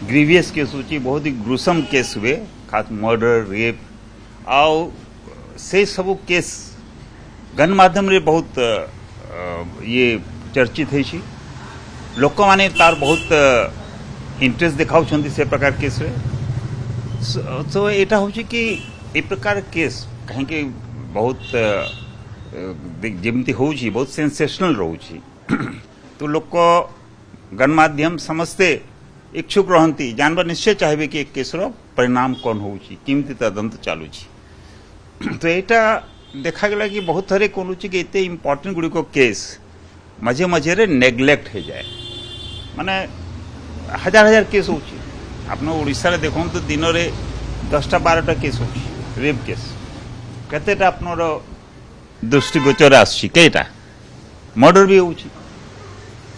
Grievous case होची बहुत ही ग्रुसम case हुए खास मर्डर रेप आउ से सब केस गणमाध्यम रे बहुत ये चर्चित है लोक माने तार बहुत इंटरेस्ट दिखाऊ से प्रकार केस रे सो एटा हो कि ए प्रकार केस कहीं बहुत जमती हो बहुत सेंसेशनल रोची तो लोक गणमाध्यम समस्ते इच्छुक रहती जानवर निश्चय चाहिए कि एक केस परिणाम कौन होमती तदंत चलू तो यहाँ देखा कि बहुत थरे कौन कि एत इम्पोर्टेंट गुड़िक केस मझे मझे नेग्लेक्ट हो जाए माने हजार हजार केस होशार देखो तो दिन में 10टा 12टा केस हो रेप केस केतेटा आपनर दृष्टिगोचर आसटा मर्डर भी हो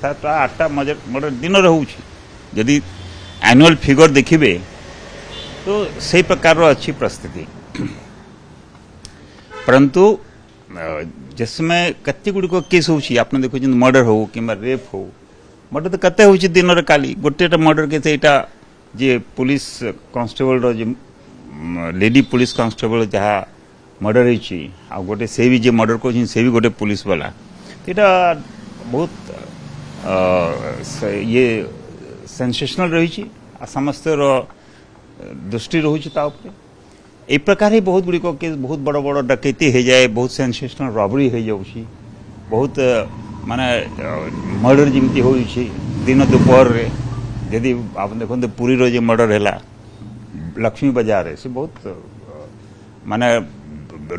7-8टा मर्डर दिन में हो जदि एनुअल फिगर देखिए तो से प्रकार अच्छी परिस्थिति परंतु जिसमें कते गुड़िक केस होने देखो मर्डर हो कि रेप हो मर्डर तो कते हो दिन में काली गोटे मर्डर केस यहाँ जे police constable lady police constable जहाँ मर्डर हो गोटे से भी जे मर्डर कर से भी गोटे पुलिस वाला यहाँ बहुत ये सेंसेशनल रही समस्त दृष्टि रोचे ए प्रकार ही बहुत गुड़िक केस बहुत बड़ बड़ डकैती हो जाए बहुत सेंसेशनल रॉबरी हो जाऊँ बहुत माने मर्डर जमी हो दिन दोपहर रे यदि आप देखते पुरी रो जे मर्डर है लक्ष्मी बाजार से बहुत माने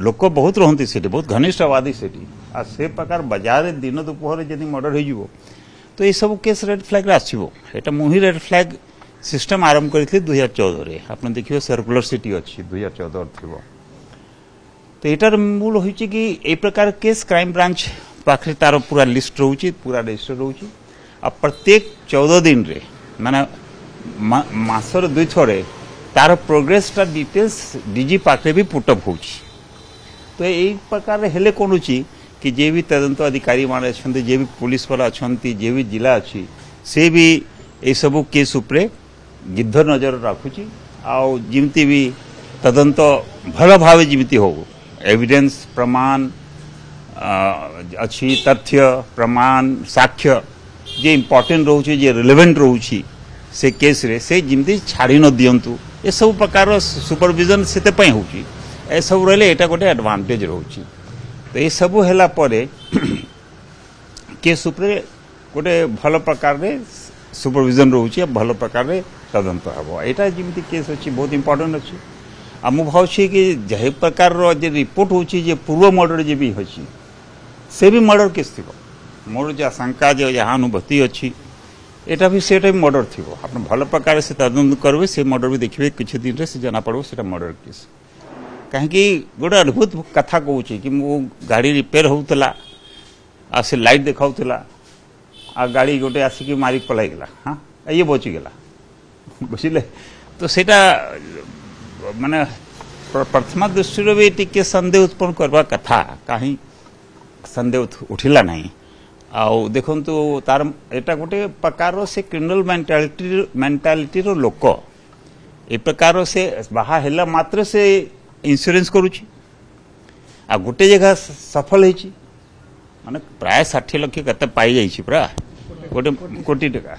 लोक बहुत रहती से बहुत घनिष्ठ आबादी से प्रकार बाजार दिन दोपहर यदि मर्डर हो तो ये सब केस रेड फ्लैग आसो यहाँ मुझे रेड फ्लैग सिस्टम आरंभ करी 2014 आप देखिए सर्कुलर सिटी अच्छी 2014 थी तो यार मूल हो कि प्रकार केस क्राइम ब्रांच पाखे तार पूरा लिस्ट रोचे पूरा रजिस्टर रोचे आ प्रत्येक 14 दिन रे माने मासर 2 थरे तार प्रोग्रेस टा डिटेल्स डीजी पाखे भी पुटअप हो तो यही प्रकार हेले कौन हो कि जे भी तदंत अधिकारी मान अच्छा जे भी पुलिस वाला अच्छा जे भी जिला अच्छी से भी ये सब केस उपरे गिद्ध नजर रखुची आमती भी तदंत भल भाव जमी हो एविडेंस प्रमाण अच्छी तथ्य प्रमाण साक्ष्य जे इम्पोर्टेंट रोचे जे रिलेवेंट रोचे से केस रे से जमी छाड़ी न दिंतु ये सब प्रकार सुपरविजन से हो सब रही यहाँ गोटे एडवांटेज रोचे तो ये सब है केस उपरे गोटे भल प्रकार सुपरविजन रोचे भल प्रकार तदंत हम यहाँ जमी केस अच्छी बहुत इम्पोर्टेंट अच्छी आ मु भावी कि जे प्रकार रिपोर्ट हो पूर्व मर्डर जे भी अच्छी से भी मर्डर केस थी मोर जो आशंका जो यहाँ अनुभूति अच्छी यहाँ भी से मर्डर थी आप भल प्रकार से तदंत करेंगे से मर्डर भी देखिए किसी दिन में से जना पड़ो से मर्डर केस कहीं गोटे अद्भुत कथा कहूँ कि मो गाड़ी रिपेयर होता आ से लाइट देखाऊला आ गाड़ी गोटे आसिक मारिक पलाइगला हाँ ये बचीगला बुझे तो सेटा माने प्रथमा दृष्टि भी टिके संदेह उत्पन्न करवा कथा कहीं संदेह उठिला नहीं आउ देखु तार एटा गोटे प्रकार से क्रिमिनल मेंटालिटी रो लोक ए प्रकार से बाहा हेला मात्र से इंश्योरेंस करुच्ची आ गोटे जगह सफल होती माने प्राय 60 लाख कते पाई जाइए पूरा गोटे कोटी टका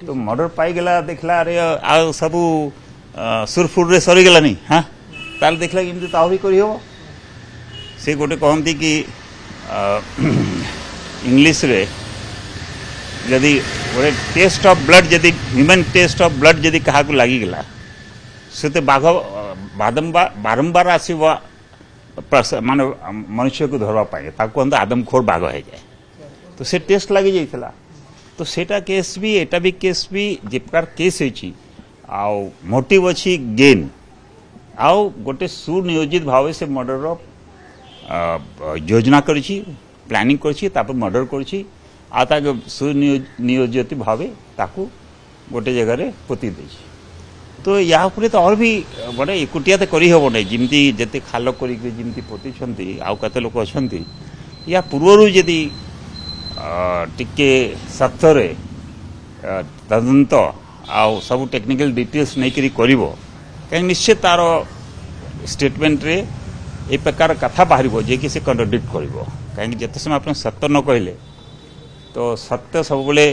तो मर्डर पाईगला देखला अरे आ सब सुरफुर रे सरीगला नहीं हाँ ताल देखला कि ताहरी करी हो से गोटे कहती कि इंग्लिश रे यदि गोटे टेस्ट ऑफ ब्लड यदि ह्यूमन टेस्ट ऑफ ब्लड यदि क्या लगिगला से तो बाघ बारंबार आसवा माने मनुष्य को धरवा पाए कहते आदमखोर बाघ हो जाए तो से टेस्ट लगी जाइला तो सेटा केस भी एटा भी केस भी जे प्रकार केस हो मोटिव अच्छी गेन आउ गोटे सुनियोजित भाव से मर्डर योजना करी प्लानिंग कर मर्डर कर सुनियोजित भाव ताकू गोटे जगह पोती दे तो या तो और भी बड़े एकुटिया तो करी हबो नहीं जमती जते खाल करमती पोती आउ कते लोक अच्छा या पूर्वर जदि टिके सख्तरे तदंत आ सब टेक्निकल डिटेल्स नहीं करी करिवो कहीं निश्चित तार स्टेटमेंट रे ए प्रकार कथा बाहर जे कि से कंट्राडिक्ट करिवो कहीं जते समय आप सत्य न कहले तो सत्य सब बेले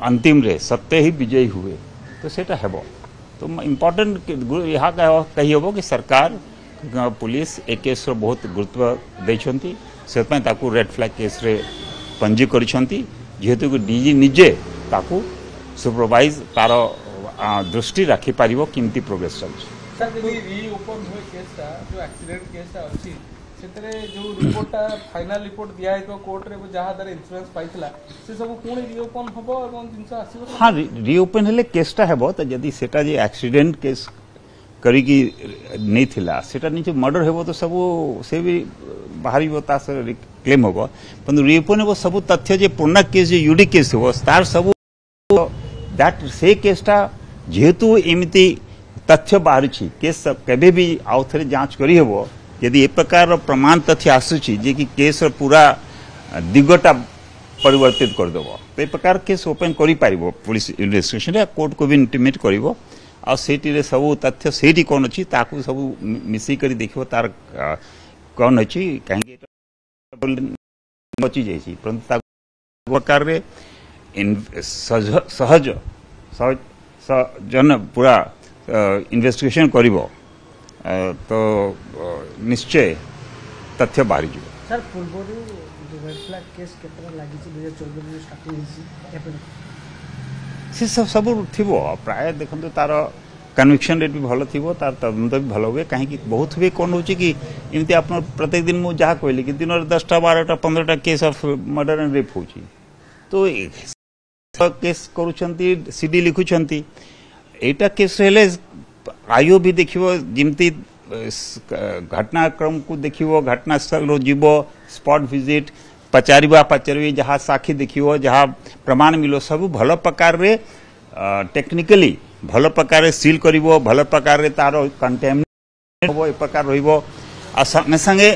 अंतिम रे सत्य ही विजयी हुए तो सेटा हेबो तो इम्पोर्टेंट यहाँ कही हम कि सरकार पुलिस ए केस बहुत गुरुत्व देछंती से रेड फ्लैग केस रे पंजी करिसंती जेहेतु कि डीजी निजे ताकू सुपरवाइज तार दृष्टि राखी पारिबो किमती प्रोग्रेस चलछि सर जब रीओपन हुए केसटा जो एक्सीडेंट केसटा अछि सेतरे जो रिपोर्टटा फाइनल रिपोर्ट दिया है तो कोर्ट रे जहा दर इंश्योरेंस पाइतला से सब कोणी रीओपन हबो एवं जिंस आसीबो हां रीओपन हेले केसटा हेबो त जदी सेटा जे एक्सीडेंट केस करी की नहीं थिला सेटा नीचे मर्डर हेबो तो सब से भी बाहरी ता से क्लेम होबो परंतु रीओपन हेबो सब तथ्य जे पुराना केस जे यूडी केस हो तार सब दैट से केसटा जेहेतु एमिति तथ्य बाहर छी केस केबे भी आउ थरे जांच करी हेबो यदि ए प्रकार प्रमाण तथ्य आसुची जे कि केस पूरा दिगटा परिवर्तित कर देबो तो ए प्रकार केस ओपन करि पारिबो पुलिस इन्वेस्टिगेशन रे कोर्ट को भी इंटिमेट करिवो आ सेटी रे सब तथ्य सेटी कोन अछि ताकू सब मिसी करी देखिबो तार कोन अछि काहे बची जाइछि परंतु प्रकार रे सहज जन पूरा इन्वेस्टिगेशन करिवो तो निश्चय तथ्य बाहरी जो सर पूर्व रेड फ्लैग केस केतरा लागि 2014 में स्टार्टिंग से सब थिबो प्राय देखंतु तार कन्विक्शन रेट भी भलो थिबो तार तदंत भी भलो हुए कहीं बहुत हुए कौन होची कि इमती आप प्रत्येक दिन मु जहा कहली कि दिन 10टा 12टा 15टा case of murder and rape होची तो केस करूछंती सीडी लिखुछंती एटा केस हेले आयो भी देखिबो जिमती घटनाक्रम को देखिबो घटनास्थल जीव स्पॉट विजिट पचारि जहाँ साक्षी देखिबो जहाँ प्रमाण मिलो सब भल प्रकार रे टेक्निकली भल प्रकार रे सील करिवो भल प्रकार रे तार कंटेमिनेट होबो ए प्रकार रहिबो आ संगे संगे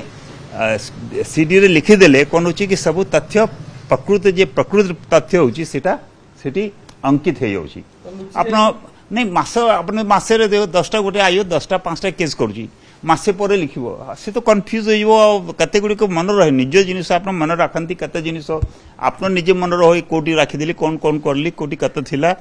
सीडी रे लिखि देले कोन होची कि सब तथ्य प्रकृत तथ्य होची सेटा सेठी अंकित हे जाउची आपन नहीं मास अपने मासे रे देखो 10टा गोटे आयो 10टा 5टा केस करूची मासे परे लिखिबो से तो कंफ्यूज होइबो कते गुडी को मन रहे निज जिनिस आपन मन राखंती कते जिनिस आपन निजे मन रहे कोटी राखि देली कोन कोन करली कोटी कते थिला।